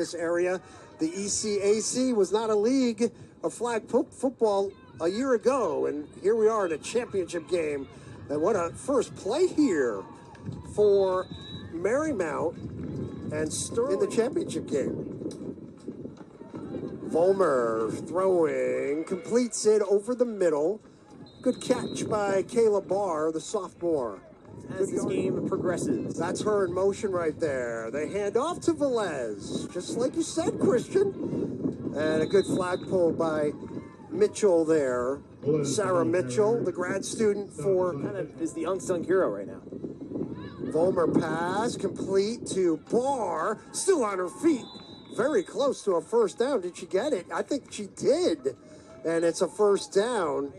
this area. The ECAC was not a league of flag football a year ago, and here we are in a championship game. And what a first play here for Marymount and Sterling in the championship game. Volmer throwing, completes it over the middle. Good catch by Kayla Barr, the sophomore. As this game progresses. That's her in motion right there. They hand off to Velez, just like you said, Christian. And a good flag pull by Mitchell there. Sarah Mitchell, the grad student for... Kind of is the unsung hero right now. Volmer pass, complete to Barr, still on her feet. Very close to a first down. Did she get it? I think she did. And it's a first down.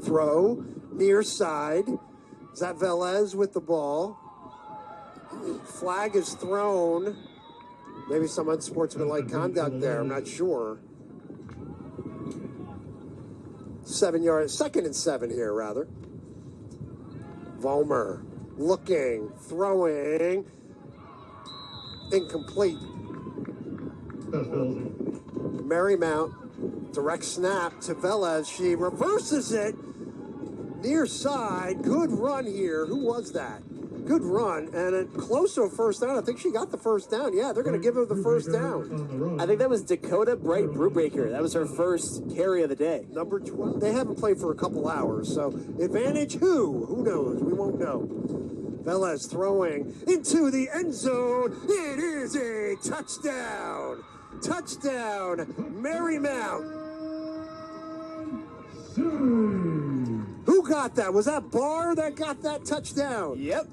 Throw, near side. Is that Velez with the ball? Flag is thrown. Maybe some unsportsmanlike conduct there. I'm not sure. 7 yards, 2nd and 7 here, rather. Volmer looking, throwing. Incomplete. Marymount, direct snap to Velez. She reverses it. Near side, good run here. Who was that? Good run, and close to a first down. I think she got the first down. Yeah, they're going to give her the first down. I think that was Dakota Bright Brubaker. That was her first carry of the day. Number 12. They haven't played for a couple hours, so advantage who? Who knows? We won't know. Velez throwing into the end zone. It is a touchdown. Touchdown, Marymount. Who got that? Was that Barr that got that touchdown? Yep.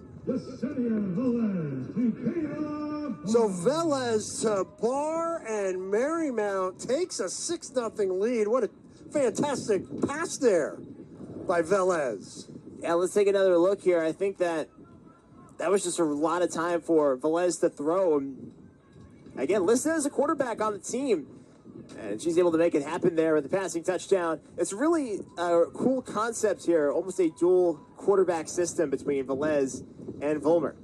So Velez to Barr, and Marymount takes a 6-0 lead. What a fantastic pass there by Velez. Yeah, let's take another look here. I think that was just a lot of time for Velez to throw. And again, listed as a quarterback on the team. And she's able to make it happen there with the passing touchdown. It's really a cool concept here, almost a dual quarterback system between Velez and Volmer.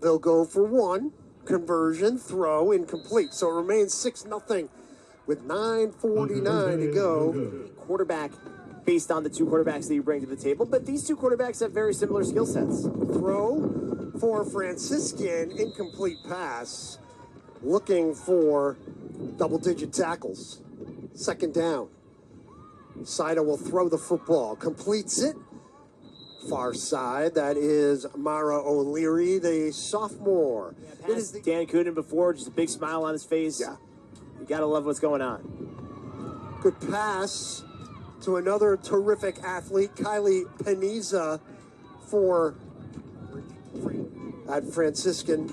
They'll go for one. Conversion, throw, incomplete. So it remains 6-0 with 9:49 to go. Quarterback based on the two quarterbacks that you bring to the table, but these two quarterbacks have very similar skill sets. Throw for Franciscan, incomplete pass. Looking for double-digit tackles. 2nd down. Saida will throw the football. Completes it. Far side. That is Mara O'Leary, the sophomore. Yeah, it is Dan Coonan before, just a big smile on his face. Yeah. You got to love what's going on. Good pass to another terrific athlete, Kylie Peniza, at Franciscan.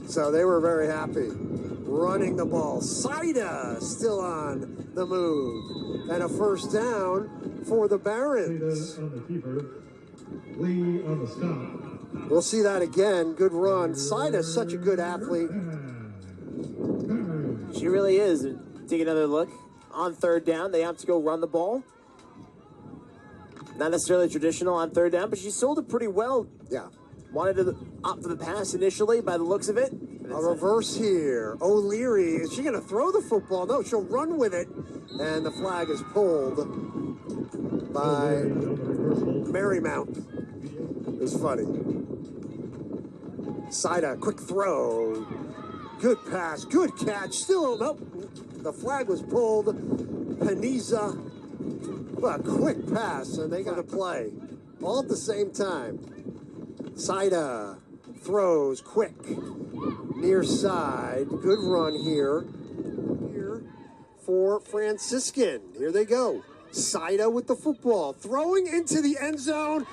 So they were very happy. Running the ball. Saida still on the move. And a first down for the Barons. We'll see that again. Good run. Saida's such a good athlete. She really is. Take another look. On 3rd down, they have to go run the ball. Not necessarily traditional on 3rd down, but she sold it pretty well. Yeah. Wanted to opt for the pass initially by the looks of it. A reverse here. O'Leary, is she going to throw the football? No, she'll run with it. And the flag is pulled by Marymount. It was funny. Saida, quick throw. Good pass, good catch. Still, nope. The flag was pulled. Peniza, a quick pass, and they got to play. All at the same time. Saida throws quick. Near side. Good run here. Here for Franciscan. Here they go. Saida with the football. Throwing into the end zone.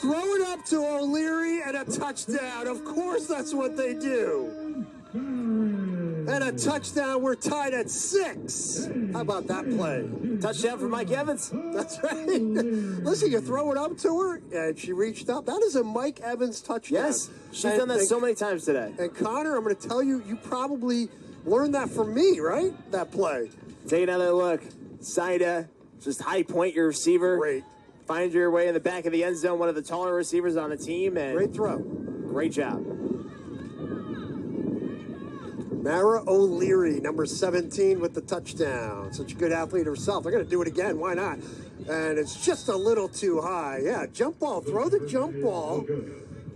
Throw it up to O'Leary and a touchdown. Of course that's what they do. And a touchdown. We're tied at 6. How about that play? Touchdown for Mike Evans. That's right. Listen, you throw it up to her, and she reached up. That is a Mike Evans touchdown. Yes, she's done that so many times today. And Connor, I'm going to tell you, you probably learned that from me, right? That play. Take another look. Saida, just high point your receiver. Great. Find your way in the back of the end zone, one of the taller receivers on the team. And great throw. Great job. Mara O'Leary, number 17 with the touchdown. Such a good athlete herself. They're going to do it again. Why not? And it's just a little too high. Yeah, jump ball. Throw the jump ball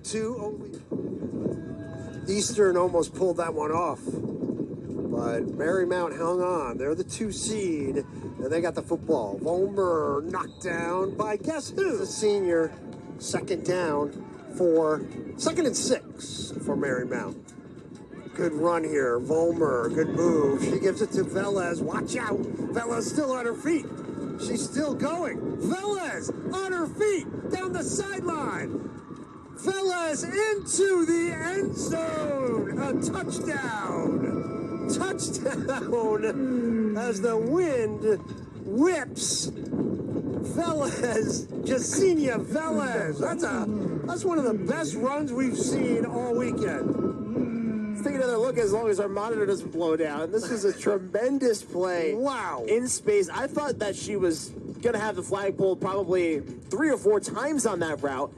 to O'Leary. Eastern almost pulled that one off. But Marymount hung on. They're the 2 seed. And they got the football. Volmer knocked down by guess who? The senior. Second and 6 for Marymount. Good run here. Volmer, good move. She gives it to Velez. Watch out. Velez still on her feet. She's still going. Velez on her feet down the sideline. Velez into the end zone. A touchdown. Touchdown as the wind whips Velez, Jasenia Velez. That's one of the best runs we've seen all weekend. Let's take another look as long as our monitor doesn't blow down. This was a tremendous play. Wow. In space. I thought that she was going to have the flag pulled probably 3 or 4 times on that route.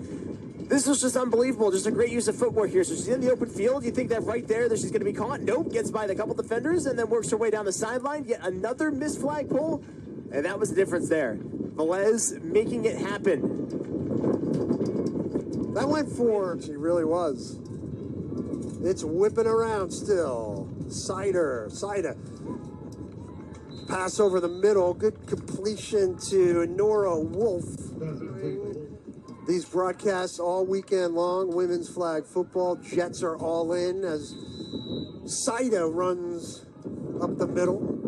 This was just unbelievable. Just a great use of footwork here. So she's in the open field. You think that right there that she's going to be caught? Nope. Gets by a couple defenders and then works her way down the sideline. Yet another missed flag pull. And that was the difference there. Velez making it happen. That went for, she really was. It's whipping around still. Cider. Pass over the middle. Good completion to Nora Wolf. These broadcasts all weekend long. Women's flag football. Jets are all in as Cider runs up the middle.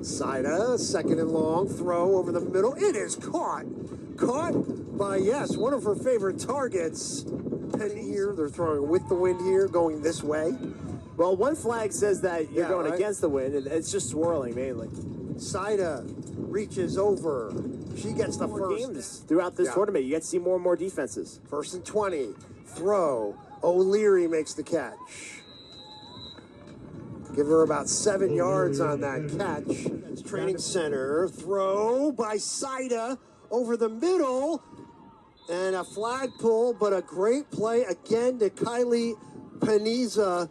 Cider, second and long. Throw over the middle. It is caught. Caught by, yes, one of her favorite targets. Penny here. They're throwing with the wind here, going this way. Well, one flag says that you're going against the wind, and it's just swirling mainly. Saida reaches over. She gets the first. Games throughout this tournament, you get to see more and more defenses. 1st and 20. Throw. O'Leary makes the catch. Give her about 7 yards on that catch. It's training center. Throw by Saida over the middle. And a flag pull, but a great play again to Kylie Paniza.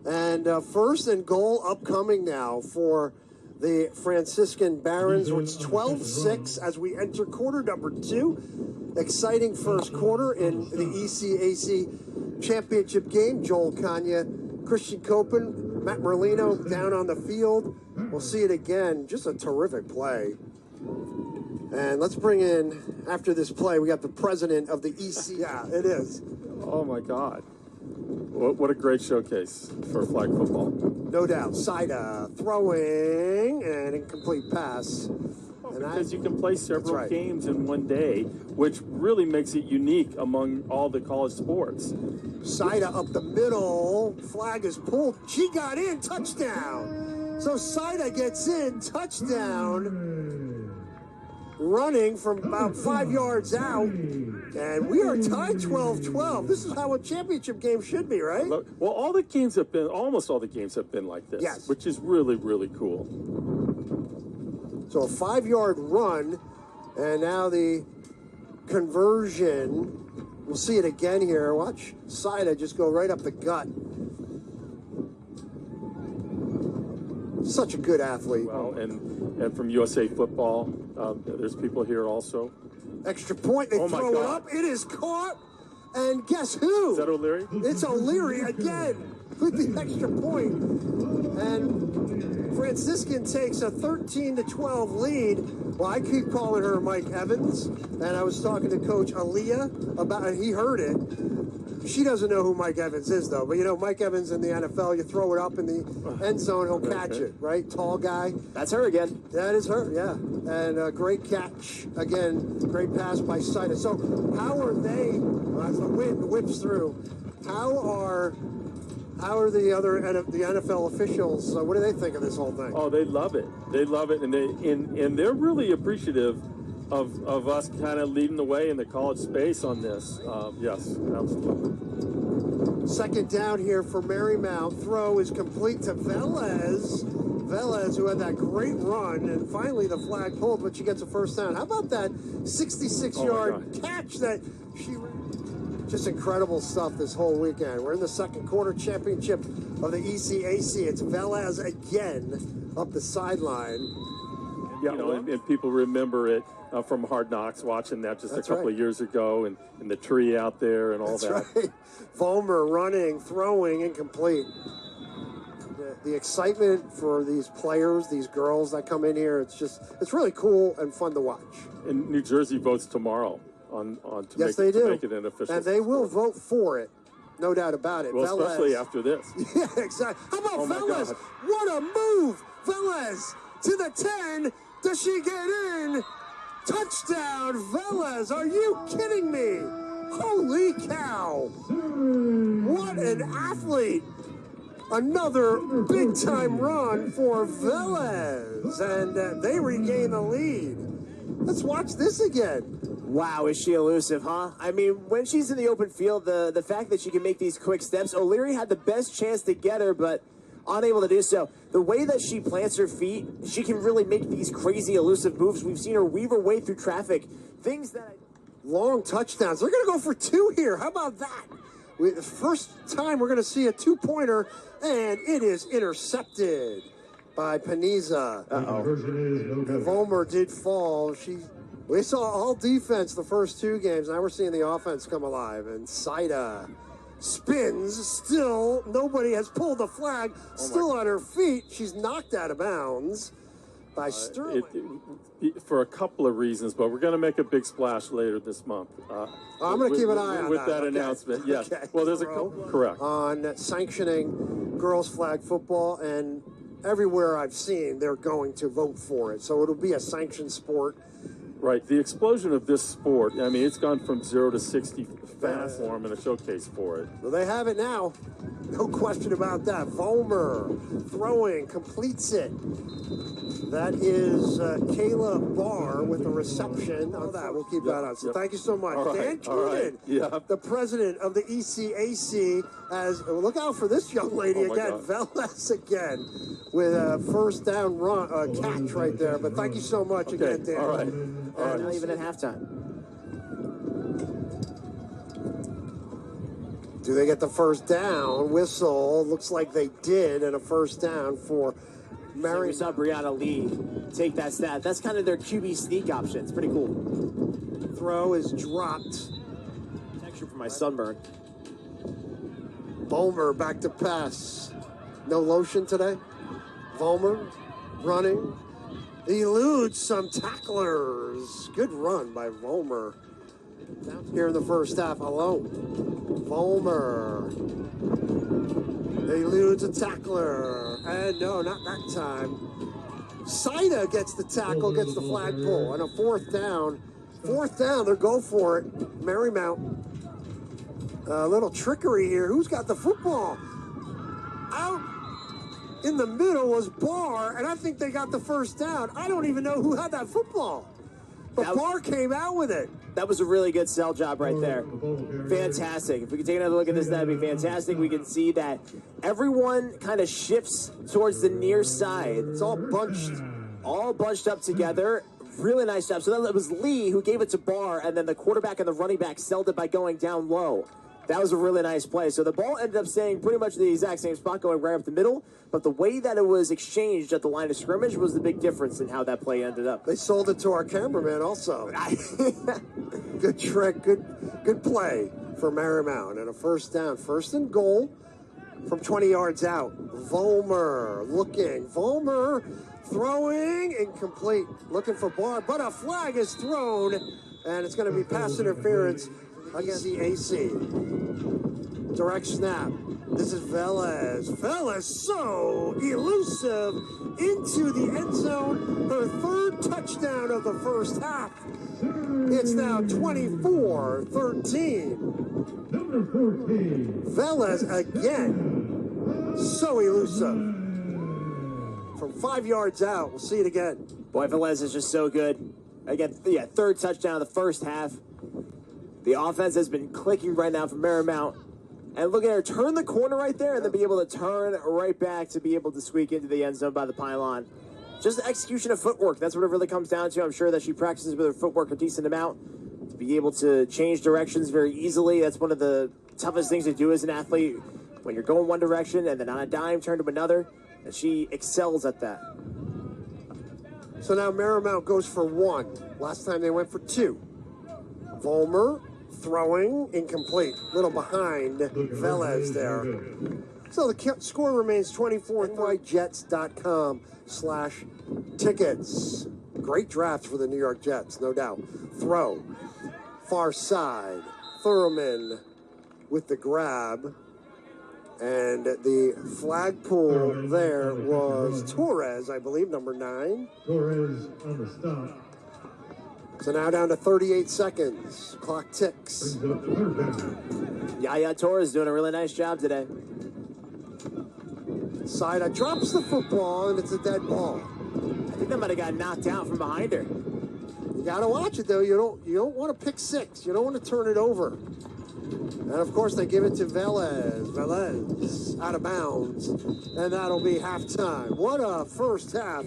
And 1st and goal upcoming now for the Franciscan Barons. It's 12-6 as we enter quarter number 2. Exciting first quarter in the ECAC championship game. Joel Kanya, Christian Copen, Matt Merlino down on the field. We'll see it again. Just a terrific play. And let's bring in, after this play, we got the president of the EC. Yeah, it is. Oh, my God. What a great showcase for flag football. No doubt. Saida throwing and incomplete pass. Because you can play several games in one day, which really makes it unique among all the college sports. Saida up the middle. Flag is pulled. She got in. Touchdown. So Saida gets in. Touchdown. Running from about 5 yards out. And we are tied 12-12. This is how a championship game should be, right? Well, almost all the games have been like this, yes, which is really, really cool. So a 5-yard run, and now the conversion. We'll see it again here. Watch Saida just go right up the gut. Such a good athlete. Well, and from USA Football, there's people here also. Extra point, they throw it up. It is caught. And guess who? Is that O'Leary? It's O'Leary again with the extra point. And Franciscan takes a 13-12 lead. Well, I keep calling her Mike Evans. And I was talking to Coach Aaliyah about it. He heard it. She doesn't know who Mike Evans is, though. But, you know, Mike Evans in the NFL, you throw it up in the end zone, he'll catch it, right? Tall guy. That's her again. That is her, yeah. And a great catch. Again, great pass by Saida. So how are they, as the wind whips through, how are the other the NFL officials, what do they think of this whole thing? Oh, they love it. They love it, and they're really appreciative of us kind of leading the way in the college space on this. Yes, absolutely. Second down here for Marymount. Throw is complete to Velez. Velez, who had that great run, and finally the flag pulled, but she gets a first down. How about that 66-yard catch that she ran? Just incredible stuff this whole weekend. We're in the second quarter championship of the ECAC. It's Velez again up the sideline. You know, and people remember it from Hard Knocks, watching that just a couple of years ago, and the tree out there and all that. Right. Vollmer running, throwing, incomplete. The excitement for these players, these girls that come in here, it's really cool and fun to watch. And New Jersey votes tomorrow to make it an official and they will vote for it, no doubt about it. Well, Velez, especially after this. Yeah, exactly. How about Velez? What a move! Velez to the 10. Does she get in? Touchdown, Velez. Are you kidding me? Holy cow. What an athlete. Another big-time run for Velez. And they regain the lead. Let's watch this again. Wow, is she elusive, huh? I mean, when she's in the open field, the fact that she can make these quick steps, O'Leary had the best chance to get her, but unable to do so. The way that she plants her feet, she can really make these crazy elusive moves. We've seen her weave her way through traffic. Things that... Long touchdowns. They're going to go for 2 here. How about that? The first time we're going to see a 2-pointer, and it is intercepted by Paniza. Vollmer did fall. We saw all defense the first 2 games. Now we're seeing the offense come alive. And Saida spins. Still, nobody has pulled the flag. Still on her feet. She's knocked out of bounds by Sterling. For a couple of reasons, but we're going to make a big splash later this month. I'm going to keep an eye on with that announcement. Yes. Okay. Well, there's a couple. Correct. On sanctioning girls flag football, and everywhere I've seen, they're going to vote for it. So it'll be a sanctioned sport. Right. The explosion of this sport, I mean, it's gone from 0 to 60 fast form and a showcase for it. Well, they have it now. No question about that. Vollmer throwing, completes it. That is Kayla Barr with the reception of that. We'll keep that on. So thank you so much. All right. Dan Keenan, the president of the ECAC, look out for this young lady again. Velez again with a first down run, catch right there. But thank you so much again, Dan. All right. Not even at halftime. Do they get the first down? Whistle. Looks like they did, and a first down for Marymount. We saw Brianna Lee take that stat. That's kind of their QB sneak option. It's pretty cool. Throw is dropped. Texture for my sunburn. Vollmer back to pass. No lotion today. Vollmer running. Eludes some tacklers. Good run by Vollmer. Here in the first half alone. Vollmer eludes a tackler. And no, not that time. Saida gets the tackle, gets the flagpole. And a fourth down. Fourth down, they'll go for it. Marymount. A little trickery here. Who's got the football? Out in the middle was Barr, and I think they got the first down. I don't even know who had that football. But Barr came out with it. That was a really good sell job right there. Fantastic. If we can take another look at this, that'd be fantastic. We can see that everyone kind of shifts towards the near side. It's all bunched up together. Really nice job. So then it was Lee who gave it to Barr, and then the quarterback and the running back sold it by going down low. That was a really nice play. So the ball ended up staying pretty much the exact same spot, going right up the middle. But the way that it was exchanged at the line of scrimmage was the big difference in how that play ended up. They sold it to our cameraman also. Good trick, good play for Marymount. And a first down, first and goal from 20 yards out. Vollmer looking. Vollmer throwing, incomplete. Looking for Barr, but a flag is thrown. And it's going to be pass interference against the AC. Direct snap. This is Velez. Velez so elusive into the end zone. Her third touchdown of the first half. It's now 24-13. Number 14. Velez again. So elusive. From 5 yards out. We'll see it again. Boy, Velez is just so good. Again, third touchdown of the first half. The offense has been clicking right now from Marymount. And look at her turn the corner right there and then be able to turn right back to be able to squeak into the end zone by the pylon. Just the execution of footwork. That's what it really comes down to. I'm sure that she practices with her footwork a decent amount to be able to change directions very easily. That's one of the toughest things to do as an athlete when you're going one direction and then on a dime turn to another. And she excels at that. So now Marymount goes for 1. Last time they went for 2. Vollmer throwing incomplete. Little behind Velez there. So the score remains 24. NYJets.com/tickets. Great draft for the New York Jets, no doubt. Throw. Far side. Thurman with the grab. And the flagpole there was Torres, I believe, number 9. Torres on the stop. So now down to 38 seconds. Clock ticks. Brings up third down. Yaya Torres doing a really nice job today. Saida drops the football, and it's a dead ball. I think that might have got knocked out from behind her. You got to watch it, though. You don't want to pick 6. You don't want to turn it over. And, of course, they give it to Velez. Velez out of bounds. And that'll be halftime. What a first half.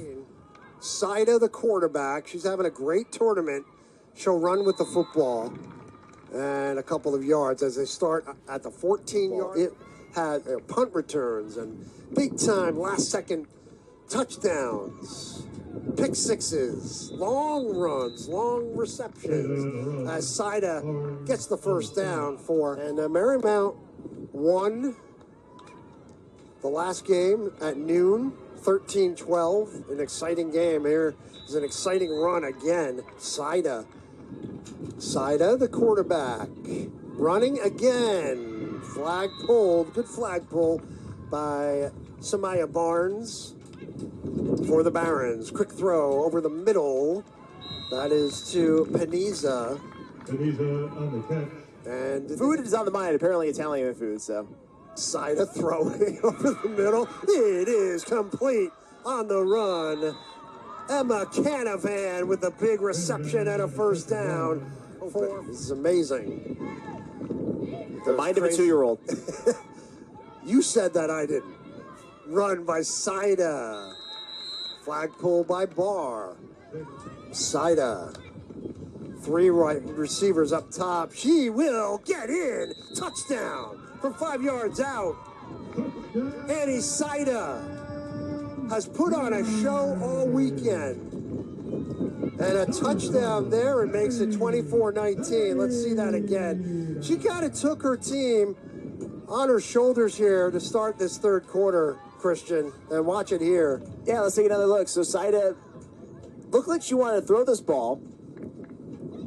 Saida, the quarterback. She's having a great tournament. She'll run with the football. And a couple of yards as they start at the 14-yard. It had punt returns and big-time last-second touchdowns. Pick sixes, long runs, long receptions as Saida gets the first down for. And Marymount won the last game at noon, 13-12. An exciting game. Here is an exciting run again. Saida, the quarterback, running again. Flag pulled, good flag pull by Samaya Barnes. For the Barons, quick throw over the middle. That is to Paniza. Paniza on the catch. And food is on the mind, apparently Italian food, so. Saida throwing over the middle. It is complete on the run. Emma Canavan with a big reception and a first down. This is amazing. The mind of a 2-year-old. You said that, I didn't. Run by Saida. Flag pull by Barr. Saida. 3 right receivers up top. She will get in. Touchdown from 5 yards out. Annie Saida has put on a show all weekend. And a touchdown there. It makes it 24-19. Let's see that again. She kind of took her team on her shoulders here to start this third quarter, Christian, and watch it here. Yeah, let's take another look. So Saida looked like she wanted to throw this ball.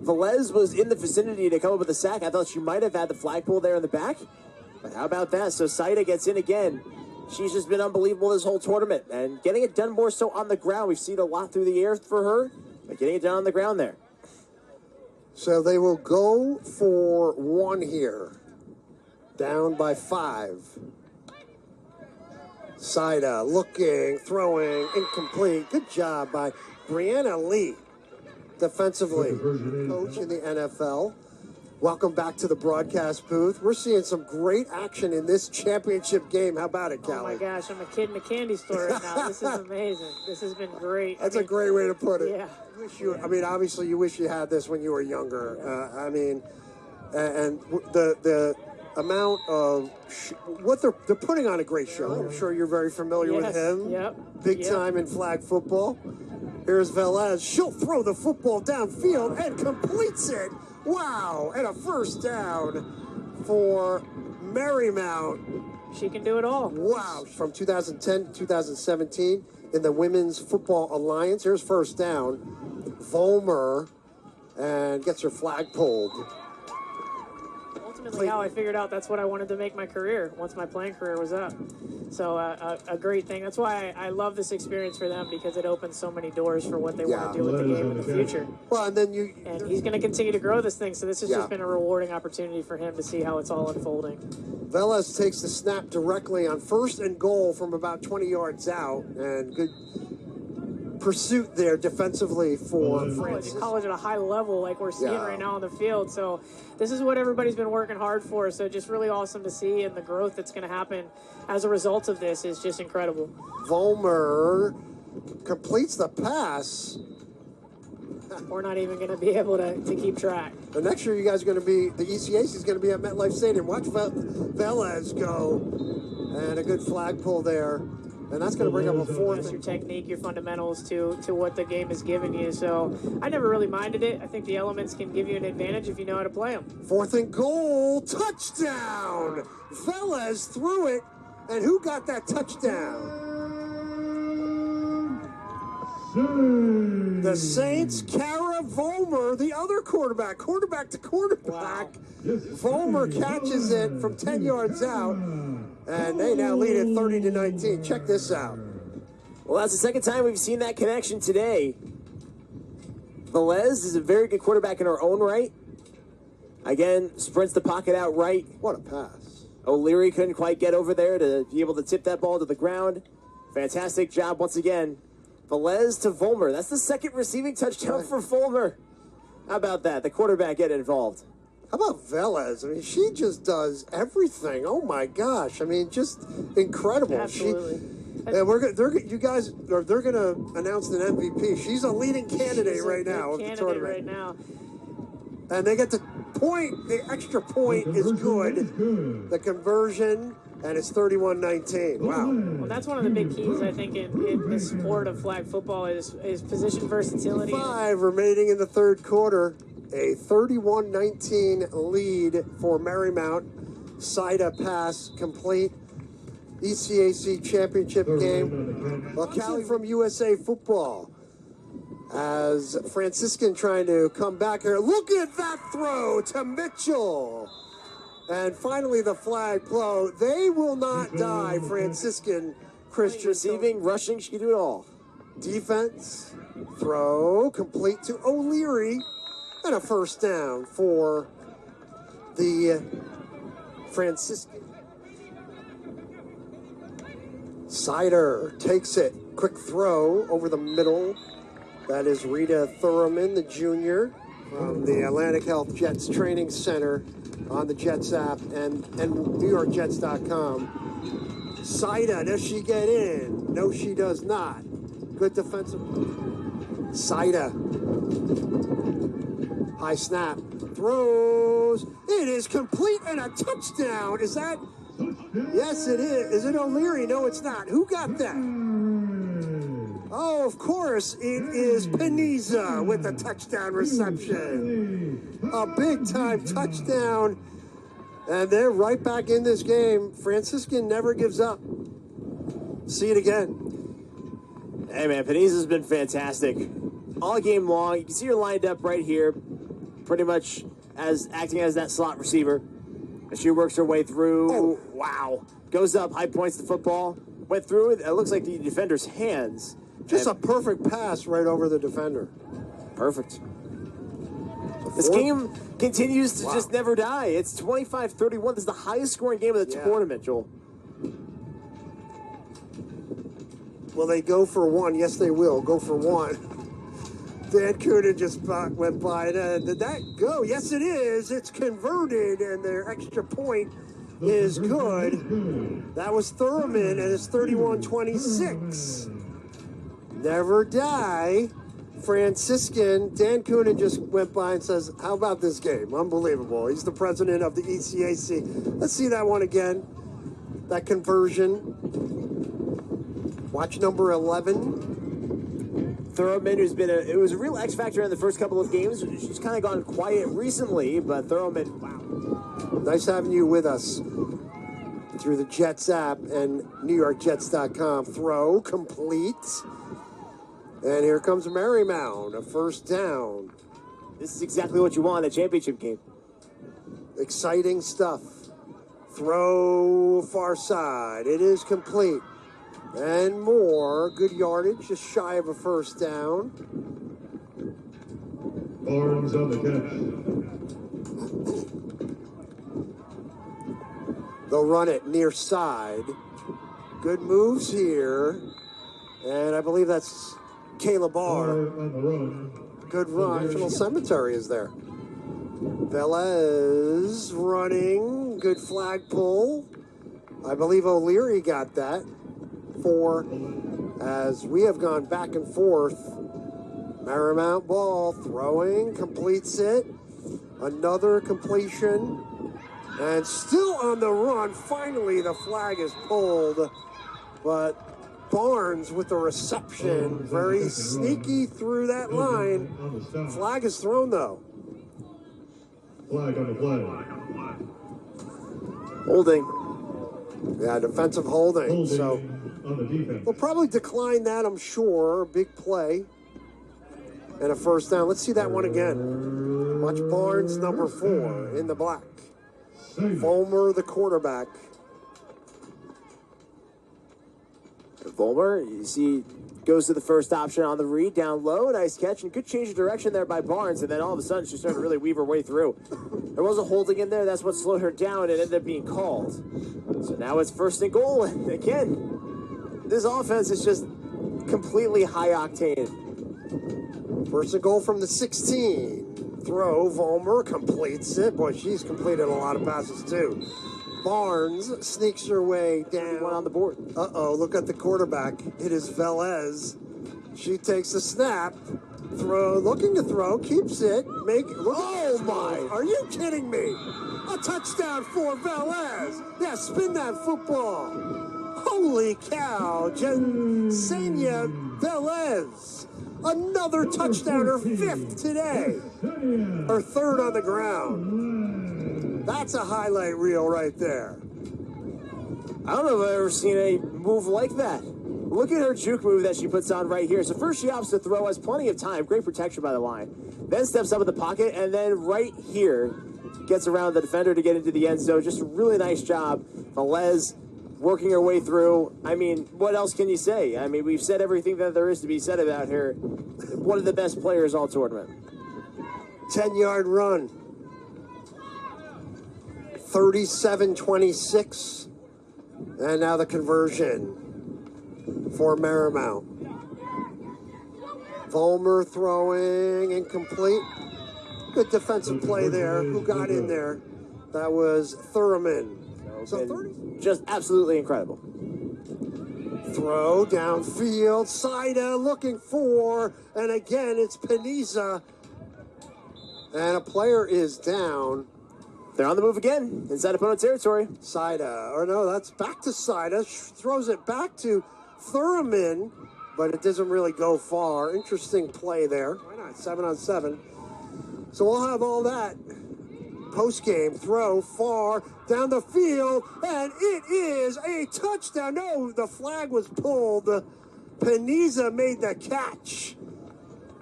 Velez was in the vicinity to come up with a sack. I thought she might have had the flagpole there in the back. But how about that? So Saida gets in again. She's just been unbelievable this whole tournament. And getting it done more so on the ground. We've seen a lot through the air for her, but getting it done on the ground there. So they will go for 1 here. Down by 5. Saida looking, throwing, incomplete. Good job by Brianna Lee, defensively. Coach in the NFL. Welcome back to the broadcast booth. We're seeing some great action in this championship game. How about it, Callie? Oh my gosh, I'm a kid in a candy store right now. This is amazing. This has been great. That's a great way to put it. Yeah. Obviously you wish you had this when you were younger. And the amount of what they're putting on a great show. I'm sure you're very familiar with him. Yep. Big time in flag football. Here's Velez. She'll throw the football downfield and completes it. Wow. And a first down for Marymount. She can do it all. Wow. From 2010 to 2017 in the Women's Football Alliance. Here's first down. Vollmer and gets her flag pulled. Ultimately, how I figured out that's what I wanted to make my career once my playing career was up. So a great thing. That's why I love this experience for them, because it opens so many doors for what they want to do with the game in the future. Well, and then and he's going to continue to grow this thing. So this has just been a rewarding opportunity for him to see how it's all unfolding. Velez takes the snap directly on 1st and goal from about 20 yards out, and good pursuit there defensively for Francis. College at a high level like we're seeing right now on the field. So this is what everybody's been working hard for. So just really awesome to see, and the growth that's going to happen as a result of this is just incredible. Vollmer completes the pass we're not even going to be able to keep track. The next year, you guys are going to be, the ECAC is going to be at MetLife Stadium. Watch Velez go, and a good flag pull there. And that's going to bring up a fourth. That's your technique, your fundamentals to what the game is giving you. So I never really minded it. I think the elements can give you an advantage if you know how to play them. 4th and goal, touchdown! Velez threw it, and who got that touchdown? The Saints, Kara Vollmer, the other quarterback to quarterback. Wow. Vollmer catches it from 10 yards out, and they now lead it 30-19. Check this out. Well, that's the second time we've seen that connection today. Velez is a very good quarterback in her own right. Again, sprints the pocket out right. What a pass. O'Leary couldn't quite get over there to be able to tip that ball to the ground. Fantastic job once again. Velez to Vollmer. That's the second receiving touchdown for Vollmer. How about that? The quarterback get involved. How about Velez? I mean, she just does everything. Oh my gosh! I mean, just incredible. Absolutely. And they're gonna announce an MVP. She's a leading candidate right now of the tournament. Right now. And they get the point. The extra point is good. The conversion. And it's 31-19. Wow. Well, that's one of the big keys, I think, in the sport of flag football is position versatility. 5 remaining in the third quarter. A 31-19 lead for Marymount. Sida pass complete. ECAC championship game. Well, Cali from USA Football. As Franciscan trying to come back here. Look at that throw to Mitchell. And finally, the flag blow. They will not die, Franciscan Christian. Receiving, rushing, she can do it all. Defense, throw, complete to O'Leary. And a first down for the Franciscan. Sider takes it. Quick throw over the middle. That is Rita Thurman, the junior, from the Atlantic Health Jets Training Center. On the Jets app and NewYorkJets.com. Sida, does she get in? No, she does not. Good defensive. Sida. High snap. Throws. It is complete and a touchdown. Is that? Yes, it is. Is it O'Leary? No, it's not. Who got that? Oh, of course, it is Peniza with the touchdown reception. A big-time touchdown, and they're right back in this game. Franciscan never gives up. See it again. Hey, man, Peniza's been fantastic all game long. You can see her lined up right here, pretty much as acting as that slot receiver. And she works her way through. Oh. Wow. Goes up, high points the football. Went through it. It looks like the defender's hands. Just a perfect pass right over the defender. Perfect. This game continues to just never die. It's 25-31. This is the highest scoring game of the tournament, Joel. Will they go for one? Yes, they will. Go for one. Dan Coonan just went by. Did that go? Yes, it is. It's converted, and their extra point is good. That was Thurman, and it's 31-26. Never die. Franciscan. Dan Coonan just went by and says, how about this game? Unbelievable. He's the president of the ECAC. Let's see that one again. That conversion. Watch number 11. Thurman, who's been it was a real X factor in the first couple of games. She's kind of gone quiet recently, but Thurman, wow. Nice having you with us through the Jets app and NewYorkJets.com. Throw complete. And here comes Marymount, a first down. This is exactly what you want in a championship game. Exciting stuff. Throw far side. It is complete. And more. Good yardage, just shy of a first down. Barnes on the catch. They'll run it near side. Good moves here. And I believe that's Kayla Barr. On the run. Good run. National Cemetery is there. Velez running. Good flag pull. I believe O'Leary got that. 4 as we have gone back and forth. Marymount ball, throwing, completes it. Another completion. And still on the run. Finally, the flag is pulled. But Barnes with the reception. Very sneaky through that line. Flag is thrown, though. Flag on the play. Holding. Yeah, defensive holding. So On the defense. we'll probably decline that, I'm sure. Big play. And a first down. Let's see that one again. Watch Barnes, number 4, in the black. Fulmer, the quarterback. Fulmer, you see, goes to the first option on the read, down low, nice catch, and good change of direction there by Barnes, and then all of a sudden she started to really weave her way through. There was a holding in there, that's what slowed her down, and it ended up being called. So now it's first and goal, and again, this offense is just completely high octane. First and goal from the 16. Throw, Fulmer completes it. Boy, she's completed a lot of passes too. Barnes sneaks her way down. One on the board. Uh-oh, look at the quarterback. It is Velez. She takes the snap. Throw, looking to throw, keeps it. Oh my, are you kidding me? A touchdown for Velez. Yeah, spin that football. Holy cow, Jensenia Velez. Another touchdown, her 5th today. Her 3rd on the ground. That's a highlight reel right there. I don't know if I've ever seen a move like that. Look at her juke move that she puts on right here. So first she opts to throw, has plenty of time, great protection by the line. Then steps up in the pocket, and then right here gets around the defender to get into the end zone. Just a really nice job. Velez working her way through. I mean, what else can you say? I mean, we've said everything that there is to be said about her. One of the best players all tournament. 10-yard run. 37-26. And now the conversion for Marymount. Fulmer throwing, incomplete. Good defensive play there. Who got in there? That was Thurman. So 30. Just absolutely incredible. Throw downfield. Saida looking for, and again it's Peniza. And a player is down. They're on the move again, inside opponent territory. Saida, or no, that's back to Saida. Throws it back to Thurman, but it doesn't really go far. Interesting play there. Why not? 7-on-7. So we'll have all that. Post-game throw far down the field, and it is a touchdown. No, the flag was pulled. Peniza made the catch,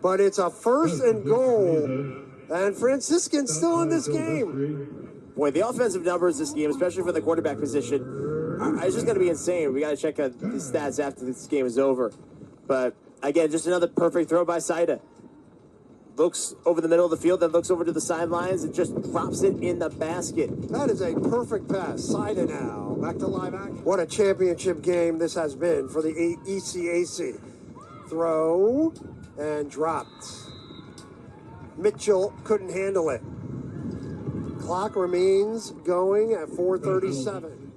but it's a first and goal. And Franciscan still in this game. Boy, the offensive numbers this game, especially for the quarterback position, it's just going to be insane. We got to check out the stats after this game is over. But again, just another perfect throw by Saida. Looks over the middle of the field, then looks over to the sidelines and just drops it in the basket. That is a perfect pass. Saida now. Back to live action. What a championship game this has been for the ECAC. Throw and dropped. Mitchell couldn't handle it. Clock remains going at 4:37.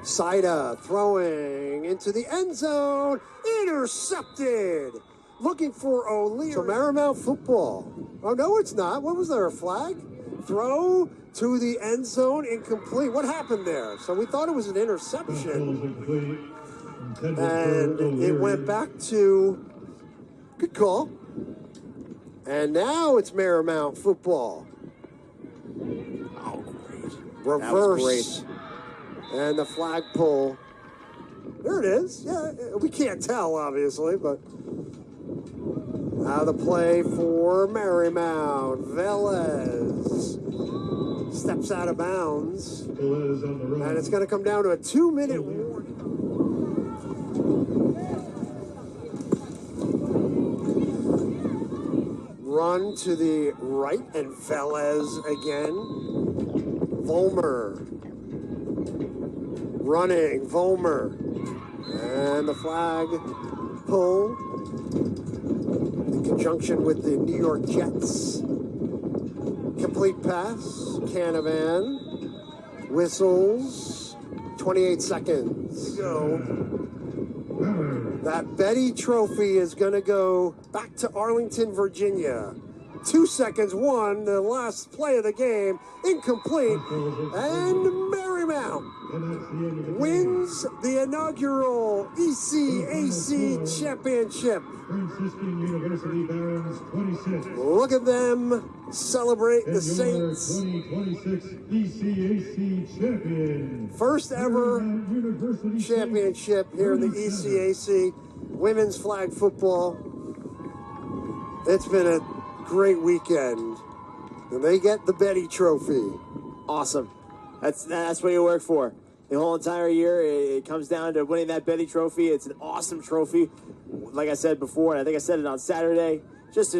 Saida throwing into the end zone. Intercepted. Looking for O'Leary. So Marymount football. Oh, no, it's not. What was there, a flag? Throw to the end zone, incomplete. What happened there? So we thought it was an interception. And it went back to, good call. And now it's Marymount football. Oh, great. Reverse. That was great. And the flagpole. There it is. Yeah, we can't tell, obviously, but now the play for Marymount. Velez steps out of bounds. And it's going to come down to a 2-minute warning. Run to the right, and Velez again. Fulmer. Running, Fulmer. And the flag pull in conjunction with the New York Jets. Complete pass, Canavan. Whistles. 28 seconds to go. That Betty Trophy is going to go back to Arlington, Virginia. 2 seconds, one, the last play of the game, incomplete, and Marymount wins the inaugural ECAC championship. Franciscan University Barons 26. Look at them celebrate the And Saints. your 2026 ECAC champion. First ever Marymount University championship here in the ECAC women's flag football. It's been a great weekend, and they get the Betty Trophy. Awesome. That's what you work for. The whole entire year, it comes down to winning that Betty Trophy. It's an awesome trophy. Like I said before, and I think I said it on Saturday, just